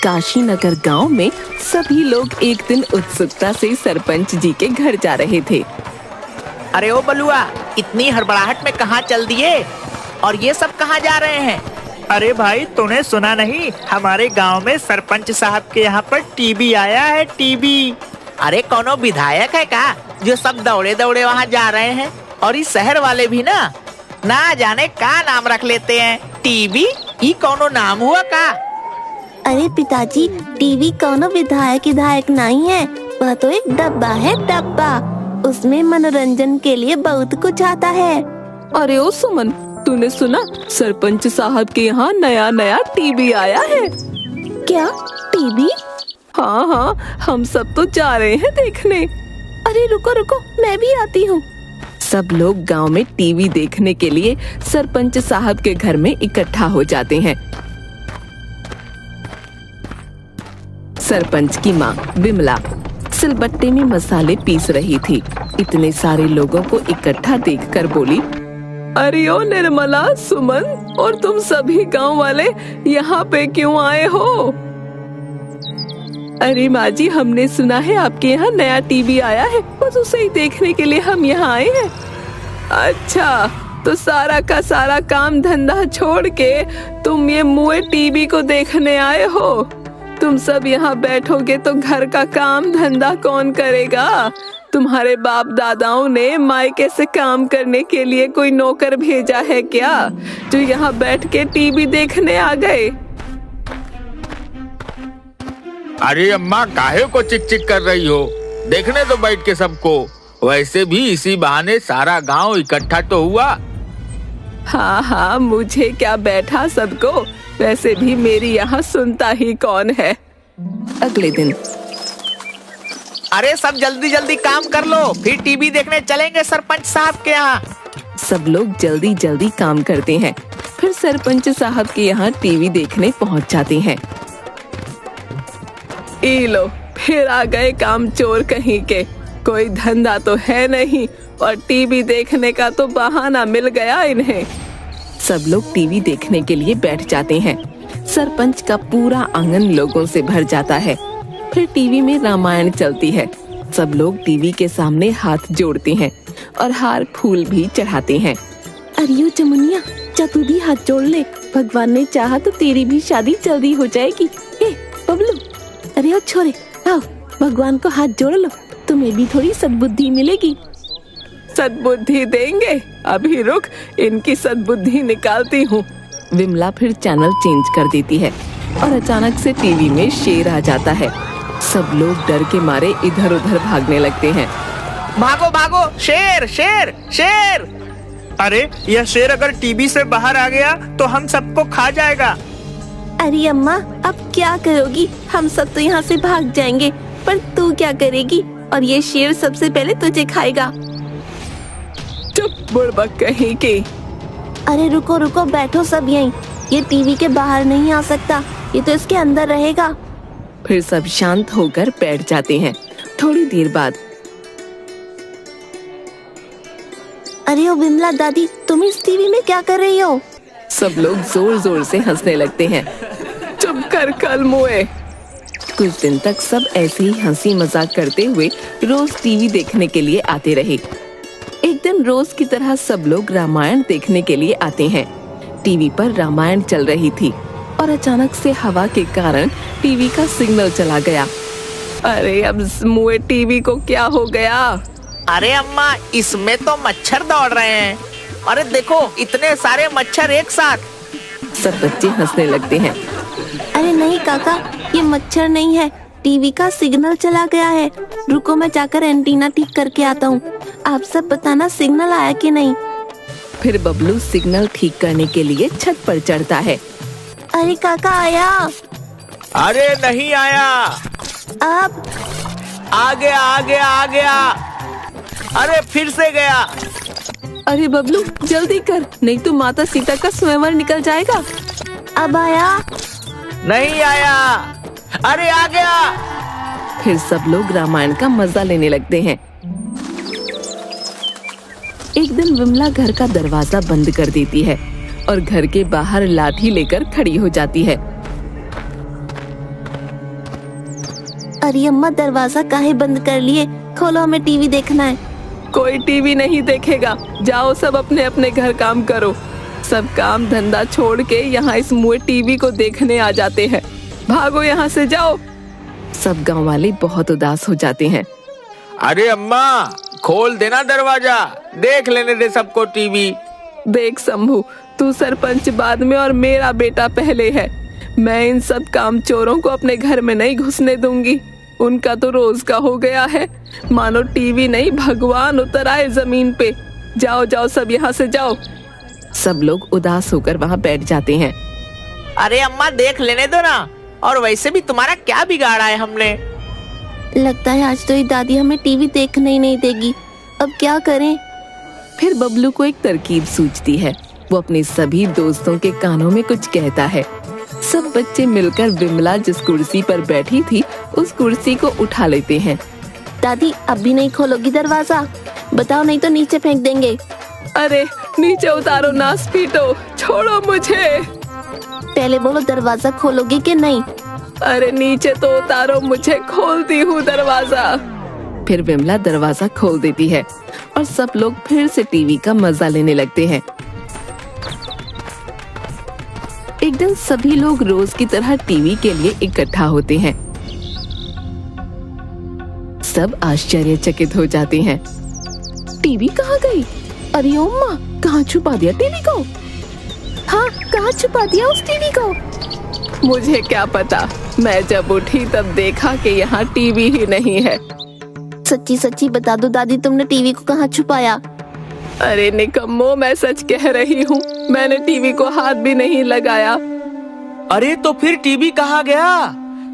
काशी नगर गांव में सभी लोग एक दिन उत्सुकता से सरपंच जी के घर जा रहे थे। अरे ओ बलुआ, इतनी हड़बड़ाहट में कहाँ चल दिए और ये सब कहाँ जा रहे हैं? अरे भाई, तूने सुना नहीं? हमारे गांव में सरपंच साहब के यहाँ पर टीबी आया है, टीबी। अरे कौनो विधायक है का जो सब दौड़े दौड़े वहाँ जा रहे हैं? और इस शहर वाले भी ना जाने का नाम रख लेते हैं, टीबी। ये कौनो नाम हुआ का? अरे पिताजी, टीवी कौनो विधायक नहीं है, वह तो एक डब्बा है, डब्बा। उसमें मनोरंजन के लिए बहुत कुछ आता है। अरे ओ सुमन, तूने सुना सरपंच साहब के यहाँ नया टीवी आया है? क्या टीवी? हाँ, हम सब तो जा रहे हैं देखने। अरे रुको, मैं भी आती हूँ। सब लोग गांव में टीवी देखने के लिए सरपंच साहब के घर में इकट्ठा हो जाते हैं। सरपंच की माँ विमला सिलबट्टे में मसाले पीस रही थी। इतने सारे लोगों को इकट्ठा देखकर बोली, अरे ओ निर्मला, सुमन और तुम सभी गांव वाले यहाँ पे क्यों आए हो? अरे माँ जी, हमने सुना है आपके यहाँ नया टीवी आया है, बस उसे ही देखने के लिए हम यहाँ आए हैं। अच्छा, तो सारा का सारा काम धंधा छोड़ के तुम ये मुए टीवी को देखने आए हो? तुम सब यहाँ बैठोगे तो घर का काम धंधा कौन करेगा? तुम्हारे बाप दादाओं ने मायके से काम करने के लिए कोई नौकर भेजा है क्या, जो यहाँ बैठ के टीवी देखने आ गए? अरे अम्मा, काहे को चिक कर रही हो? देखने तो बैठ के सबको। वैसे भी इसी बहाने सारा गांव इकट्ठा तो हुआ। हाँ, मुझे क्या बैठा सबको, वैसे भी मेरी यहाँ सुनता ही कौन है। अगले दिन, अरे सब जल्दी काम कर लो, फिर टीवी देखने चलेंगे सरपंच साहब के यहाँ। सब लोग जल्दी काम करते हैं, फिर सरपंच साहब के यहाँ टीवी देखने पहुँच जाते हैं। ई लो, फिर आ गए काम चोर कहीं के। कोई धंधा तो है नहीं और टीवी देखने का तो बहाना मिल गया इन्हें। सब लोग टीवी देखने के लिए बैठ जाते हैं। सरपंच का पूरा आंगन लोगों से भर जाता है। फिर टीवी में रामायण चलती है। सब लोग टीवी के सामने हाथ जोड़ते हैं और हार फूल भी चढ़ाते हैं। अरे चमुनिया, तू भी हाथ जोड़ ले, भगवान ने चाहा तो तेरी भी शादी जल्दी हो जाएगी। हे बबलू, अरे ओ छोरे, आओ भगवान को हाथ जोड़ लो, तुम्हें भी थोड़ी सद्बुद्धि मिलेगी। सद्बुद्धि देंगे? अभी रुक, इनकी सद्बुद्धि निकालती हूँ। विमला फिर चैनल चेंज कर देती है और अचानक से टीवी में शेर आ जाता है। सब लोग डर के मारे इधर उधर भागने लगते हैं। भागो, शेर! अरे यह शेर अगर टीवी से बाहर आ गया तो हम सबको खा जाएगा। अरे अम्मा, अब क्या करोगी? हम सब तो यहाँ से भाग जाएंगे, पर तू क्या करेगी? और ये शेर सबसे पहले तुझे खाएगा। चुप बुड़बक कहीं की। अरे रुको, बैठो सब यहीं। ये टीवी के बाहर नहीं आ सकता, ये तो इसके अंदर रहेगा। फिर सब शांत होकर बैठ जाते हैं। थोड़ी देर बाद, अरे ओ विमला दादी, तुम इस टीवी में क्या कर रही हो? सब लोग जोर से हंसने लगते हैं। चुप कर कल मुए। कुछ दिन तक सब ऐसे ही हंसी मजाक करते हुए रोज टीवी देखने के लिए आते रहे। एक दिन रोज की तरह सब लोग रामायण देखने के लिए आते हैं। टीवी पर रामायण चल रही थी और अचानक से हवा के कारण टीवी का सिग्नल चला गया। अरे अब मुए टीवी को क्या हो गया? अरे अम्मा, इसमें तो मच्छर दौड़ रहे हैं। अरे देखो, इतने सारे मच्छर एक साथ। सब बच्चे हंसने लगते हैं। अरे नहीं काका, ये मच्छर नहीं है, टीवी का सिग्नल चला गया है। रुको, मैं जाकर एंटीना ठीक करके आता हूँ। आप सब बताना सिग्नल आया कि नहीं। फिर बबलू सिग्नल ठीक करने के लिए छत पर चढ़ता है। अरे काका, आया? अरे नहीं आया। अब आ गया। अरे फिर से गया। अरे बबलू, जल्दी कर, नहीं तो माता सीता का स्वयंवर निकल जाएगा। अब आया? नहीं आया। अरे आ गया। फिर सब लोग रामायण का मजा लेने लगते हैं। एक दिन विमला घर का दरवाजा बंद कर देती है और घर के बाहर लाठी लेकर खड़ी हो जाती है। अरे अम्मा, दरवाजा काहे बंद कर लिए? खोलो, हमें टीवी देखना है। कोई टीवी नहीं देखेगा। जाओ सब अपने अपने घर काम करो। सब काम धंधा छोड़ के यहाँ इस मुए टीवी को देखने आ जाते हैं। भागो यहाँ से, जाओ। सब गांव वाले बहुत उदास हो जाते हैं। अरे अम्मा, खोल देना दरवाजा, देख लेने दे सबको टीवी। देख शंभू, तू सरपंच बाद में और मेरा बेटा पहले है। मैं इन सब काम चोरों को अपने घर में नहीं घुसने दूंगी। उनका तो रोज का हो गया है, मानो टीवी नहीं भगवान उतर आए जमीन पे। जाओ जाओ सब यहाँ से जाओ। सब लोग उदास होकर वहाँ बैठ जाते हैं। अरे अम्मा, देख लेने दो ना। और वैसे भी तुम्हारा क्या बिगाड़ा है हमने? लगता है आज तो ये दादी हमें टीवी देखने ही नहीं देगी। अब क्या करें? फिर बबलू को एक तरकीब सूझती है। वो अपने सभी दोस्तों के कानों में कुछ कहता है। सब बच्चे मिलकर विमला जिस कुर्सी पर बैठी थी उस कुर्सी को उठा लेते हैं। दादी, अब भी नहीं खोलोगी दरवाजा? बताओ, नहीं तो नीचे फेंक देंगे। अरे नीचे उतारो, नास पीटो, छोड़ो मुझे। पहले बोलो, दरवाजा खोलोगी कि नहीं? अरे नीचे तो उतारो मुझे, खोलती हूँ दरवाजा। फिर विमला दरवाजा खोल देती है और सब लोग फिर से टीवी का मजा लेने लगते हैं। एक दिन सभी लोग रोज की तरह टीवी के लिए इकट्ठा होते हैं। सब आश्चर्यचकित हो जाते हैं। टीवी कहाँ गई? अरे अम्मा, कहाँ छुपा दिया टीवी को? हाँ, कहाँ छुपा दिया उस टीवी को? मुझे क्या पता, मैं जब उठी तब देखा कि यहाँ टीवी ही नहीं है। सच्ची सच्ची बता दो दादी, तुमने टीवी को कहाँ छुपाया? अरे निकम्मो, मैं सच कह रही हूँ, मैंने टीवी को हाथ भी नहीं लगाया। अरे तो फिर टीवी कहाँ गया?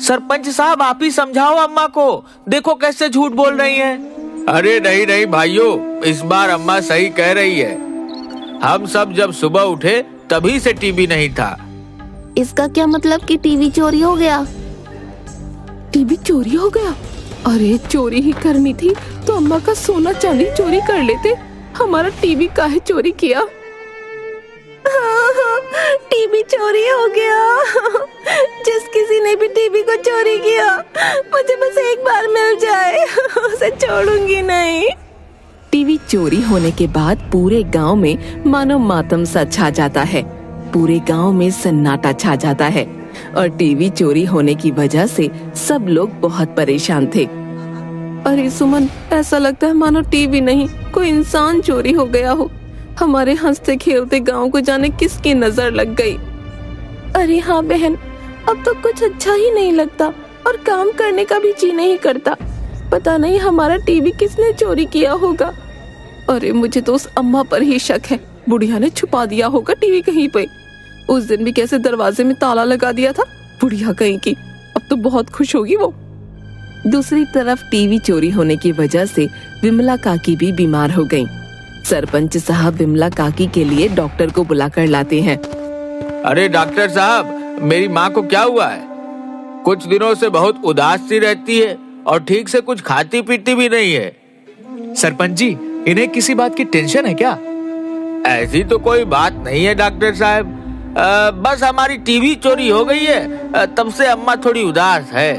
सरपंच साहब, आप ही समझाओ अम्मा को। देखो कैसे झूठ बोल रही हैं। अरे नहीं नहीं भाइयों, इस बार अम्मा सही कह रही है। हम सब जब सुबह उठे तभी से टीवी नहीं था। इसका क्या मतलब कि टीवी चोरी हो गया? टीवी चोरी हो गया? अरे चोरी ही करनी थी तो अम्मा का सोना चांदी चोरी कर लेते। हमारा टीवी काहे चोरी किया? टीवी चोरी हो गया। जिस किसी ने भी टीवी को चोरी किया, मुझे बस एक बार मिल जाए, उसे छोड़ूंगी नहीं। टीवी चोरी होने के बाद पूरे गांव में मानो मातम सा छा जाता है। पूरे गांव में सन्नाटा छा जाता है और टीवी चोरी होने की वजह से सब लोग बहुत परेशान थे। अरे सुमन, ऐसा लगता है मानो टीवी नहीं कोई इंसान चोरी हो गया हो। हमारे हंसते खेलते गांव को जाने किसकी नजर लग गई। अरे हाँ बहन, अब तो कुछ अच्छा ही नहीं लगता और काम करने का भी जी नहीं करता। पता नहीं हमारा टीवी किसने चोरी किया होगा। अरे मुझे तो उस अम्मा पर ही शक है, बुढ़िया ने छुपा दिया होगा टीवी कहीं पे। उस दिन भी कैसे दरवाजे में ताला लगा दिया था, बुढ़िया कहीं की। अब तो बहुत खुश होगी वो। दूसरी तरफ टीवी चोरी होने की वजह से विमला काकी भी बीमार हो गईं। सरपंच साहब विमला काकी के लिए डॉक्टर को बुलाकर लाते हैं। अरे डॉक्टर साहब, मेरी माँ को क्या हुआ है? कुछ दिनों से बहुत उदास सी रहती है और ठीक से कुछ खाती पीती भी नहीं है। सरपंच जी, इन्हें किसी बात की टेंशन है क्या? ऐसी तो कोई बात नहीं है डॉक्टर साहब, बस हमारी टीवी चोरी हो गई है, तब से अम्मा थोड़ी उदास है।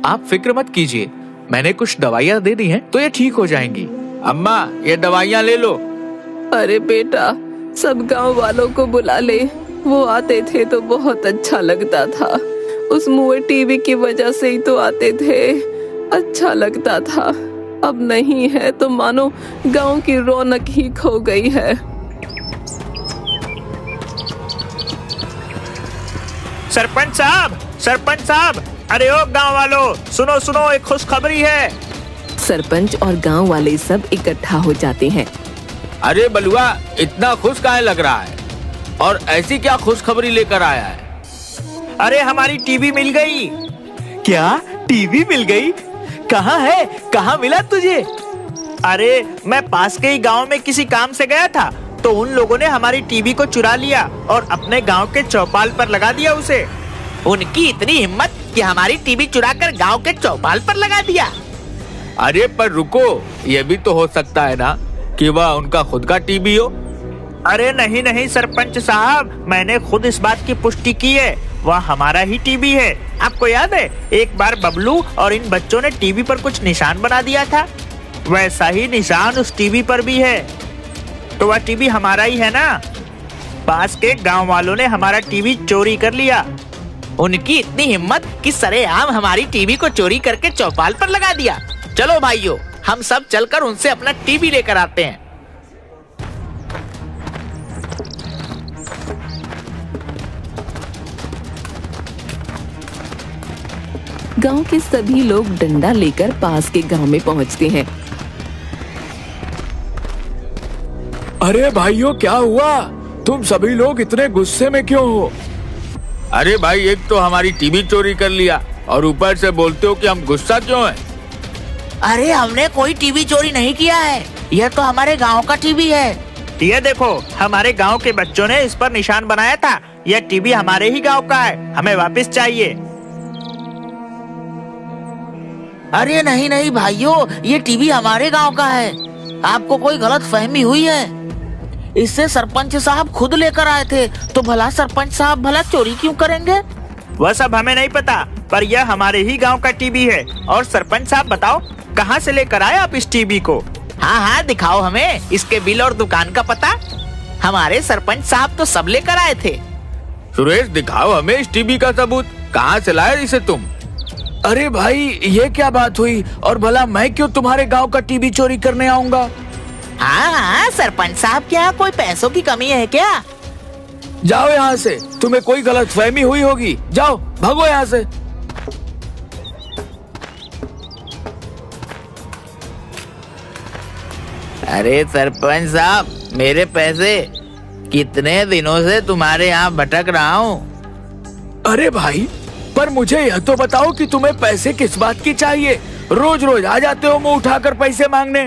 आप फिक्र मत कीजिए, मैंने कुछ दवाइयाँ दे दी हैं तो ये ठीक हो जाएंगी। अम्मा, ये दवाइयाँ ले लो। अरे बेटा, सब गांव वालों को बुला ले, वो आते थे तो बहुत अच्छा लगता था। उस मुए टीवी की वजह से ही तो आते थे, अच्छा लगता था। अब नहीं है तो मानो गांव की रौनक ही खो गई है। सरपंच साहब, अरे ओ गांव वालों, सुनो सुनो, एक खुशखबरी है। सरपंच और गांव वाले सब इकट्ठा हो जाते हैं। अरे बलुआ, इतना खुश काहे लग रहा है? और ऐसी क्या खुशखबरी लेकर आया है? अरे हमारी टीवी मिल गई। क्या टीवी मिल गई? कहाँ है? कहाँ मिला तुझे? अरे मैं पास के ही गांव में किसी काम से गया था तो उन लोगों ने हमारी टीवी को चुरा लिया और अपने गांव के चौपाल पर लगा दिया उसे। उनकी इतनी हिम्मत कि हमारी टीवी चुराकर गांव के चौपाल पर लगा दिया। अरे पर रुको, ये भी तो हो सकता है ना कि वह उनका खुद का टीवी हो। अरे नहीं नहीं सरपंच साहब, मैंने खुद इस बात की पुष्टि की है। वह हमारा ही टीवी है। आपको याद है एक बार बबलू और इन बच्चों ने टीवी पर कुछ निशान बना दिया था, वैसा ही निशान उस टीवी पर भी है। तो वह टीवी हमारा ही है ना। पास के गांव वालों ने हमारा टीवी चोरी कर लिया। उनकी इतनी हिम्मत कि सरेआम हमारी टीवी को चोरी करके चौपाल पर लगा दिया। चलो भाइयों, हम सब चलकर उनसे अपना टीवी लेकर आते हैं। गांव के सभी लोग डंडा लेकर पास के गांव में पहुंचते हैं। अरे भाइयों, क्या हुआ? तुम सभी लोग इतने गुस्से में क्यों हो? अरे भाई, एक तो हमारी टीवी चोरी कर लिया और ऊपर से बोलते हो कि हम गुस्सा क्यों हैं? अरे हमने कोई टीवी चोरी नहीं किया है, यह तो हमारे गांव का टीवी है। ये देखो, हमारे गांव के बच्चों ने इस पर निशान बनाया था। यह टीवी हमारे ही गांव का है, हमें वापस चाहिए। अरे नहीं नहीं भाइयों, ये टीवी हमारे गांव का है। आपको कोई गलत फहमी हुई है। इससे सरपंच साहब खुद लेकर आए थे, तो भला सरपंच साहब भला चोरी क्यों करेंगे? वह सब हमें नहीं पता, पर यह हमारे ही गांव का टीवी है। और सरपंच साहब बताओ, कहां से लेकर आए आप इस टीवी को? हाँ हाँ, दिखाओ हमें इसके बिल और दुकान का पता। हमारे सरपंच साहब तो सब लेकर आए थे। सुरेश, दिखाओ हमें इस टीवी का सबूत। कहां से लाए इसे तुम? अरे भाई, ये क्या बात हुई? और भला मैं क्यों तुम्हारे गांव का टीवी चोरी करने आऊंगा? हाँ हाँ, सरपंच साहब, क्या कोई पैसों की कमी है क्या? जाओ यहाँ से, तुम्हें कोई गलतफहमी हुई होगी। जाओ, भागो यहाँ से। अरे सरपंच साहब, मेरे पैसे। कितने दिनों से तुम्हारे यहाँ भटक रहा हूँ। अरे भाई, पर मुझे यह तो बताओ कि तुम्हें पैसे किस बात की चाहिए? रोज रोज आ जाते हो मुंह उठाकर पैसे मांगने।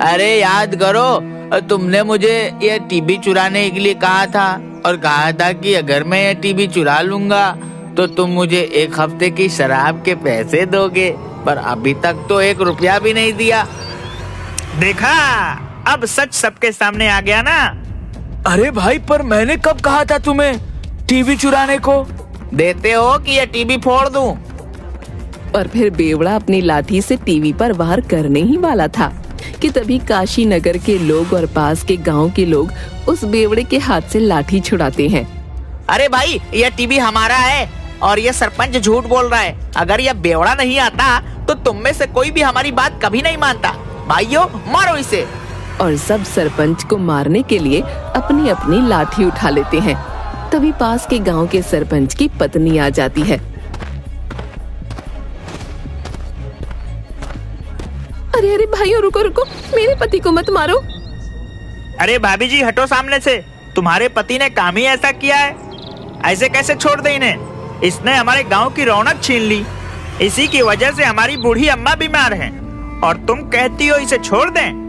अरे याद करो, तुमने मुझे ये टीवी चुराने के लिए कहा था और कहा था कि अगर मैं ये टीवी चुरा लूंगा तो तुम मुझे 1 हफ्ते की शराब के पैसे दोगे, पर अभी तक तो 1 रुपया भी नहीं दिया। देखा, अब सच सबके सामने आ गया ना। अरे भाई, पर मैंने कब कहा था तुम्हें टीवी चुराने को? देते हो कि ये टीवी फोड़ दूं? और फिर बेवड़ा अपनी लाठी से टीवी पर वार करने ही वाला था कि तभी काशी नगर के लोग और पास के गांव के लोग उस बेवड़े के हाथ से लाठी छुड़ाते हैं। अरे भाई, यह टीवी हमारा है और यह सरपंच झूठ बोल रहा है। अगर यह बेवड़ा नहीं आता तो तुम में से कोई भी हमारी बात कभी नहीं मानता। भाइयों, मारो इसे। और सब सरपंच को मारने के लिए अपनी अपनी लाठी उठा लेते हैं। तभी पास के गांव के सरपंच की पत्नी आ जाती है। अरे अरे भाइयों, रुको रुको, मेरे पति को मत मारो। अरे भाभी जी, हटो सामने से। तुम्हारे पति ने काम ही ऐसा किया है, ऐसे कैसे छोड़ दे इन्हें? इसने हमारे गांव की रौनक छीन ली। इसी की वजह से हमारी बूढ़ी अम्मा बीमार हैं और तुम कहती हो इसे छोड़ दें?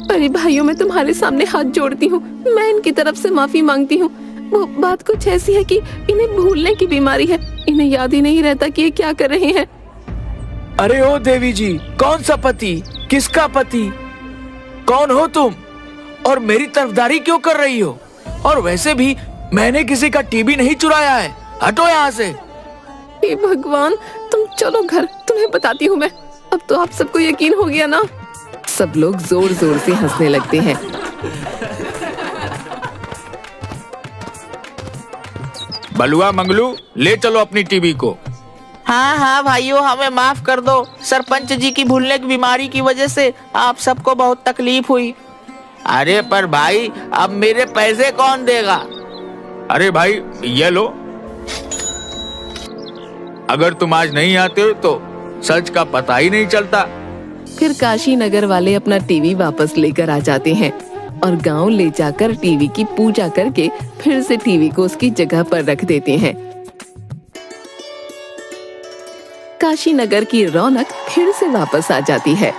अरे भाइयों, मैं तुम्हारे सामने हाथ जोड़ती हूँ, मैं इनकी तरफ से माफी मांगती हूँ। वो बात कुछ ऐसी है कि इन्हें भूलने की बीमारी है। इन्हें याद ही नहीं रहता कि ये क्या कर रहे हैं। अरे ओ देवी जी, कौन सा पति? किसका पति? कौन हो तुम? और मेरी तरफदारी क्यों कर रही हो? और वैसे भी मैंने किसी का टीवी नहीं चुराया है। हटो यहाँ से। हे भगवान, तुम चलो घर, तुम्हें बताती हूँ मैं। अब तो आप सबको यकीन हो गया ना। सब लोग जोर जोर से हंसने लगते हैं। बलुआ मंगलू, ले चलो अपनी टीवी को। हाँ हाँ भाइयों, हमें माफ कर दो। सरपंच जी की भूलने की बीमारी की वजह से आप सबको बहुत तकलीफ हुई। अरे पर भाई, अब मेरे पैसे कौन देगा? अरे भाई, ये लो। अगर तुम आज नहीं आते हो तो सच का पता ही नहीं चलता। फिर काशी नगर वाले अपना टीवी वापस लेकर आ जाते हैं और गांव ले जाकर टीवी की पूजा करके फिर से टीवी को उसकी जगह पर रख देते हैं। काशी नगर की रौनक फिर से वापस आ जाती है।